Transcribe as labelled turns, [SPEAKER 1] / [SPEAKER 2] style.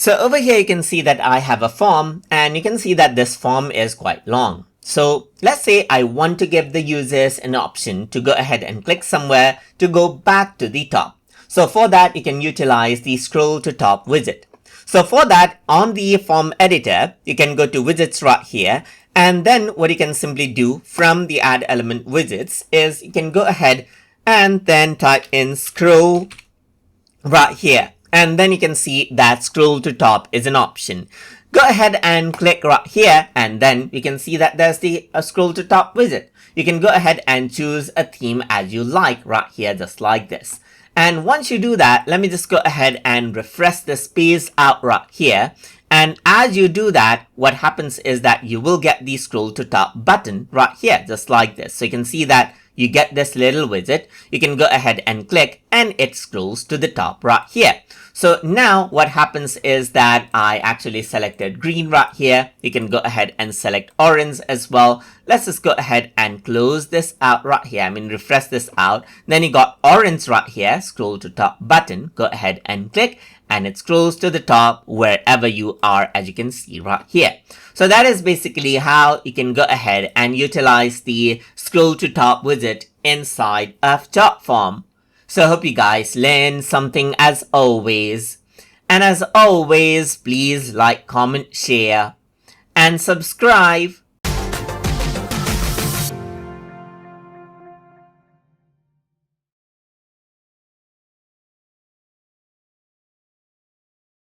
[SPEAKER 1] So over here you can see that I have a form, and you can see that this form is quite long. So let's say I want to give the users an option to go ahead and click somewhere to go back to the top. So for that you can utilize the scroll to top widget. So for that, on the form editor, you can go to widgets right here. And then what you can simply do from the add element widgets is you can go ahead and then type in scroll right here. And then you can see that scroll to top is an option. Go ahead and click right here, and then you can see that there's the scroll to top widget. You can go ahead and choose a theme as you like right here, just like this. And once you do that, let me just go ahead and refresh this page out right here. And as you do that, what happens is that you will get the scroll to top button right here, just like this. So you can see that you get this little widget. You can go ahead and click and it scrolls to the top right here. So now what happens is that I actually selected green right here. You can go ahead and select orange as well. Let's just go ahead and close this out right here. Refresh this out. Then you got orange right here, scroll to top button. Go ahead and click and it scrolls to the top wherever you are, as you can see right here. So that is basically how you can go ahead and utilize the scroll to top widget inside of Jotform. So I hope you guys learned something as always. And as always, please like, comment, share, and subscribe.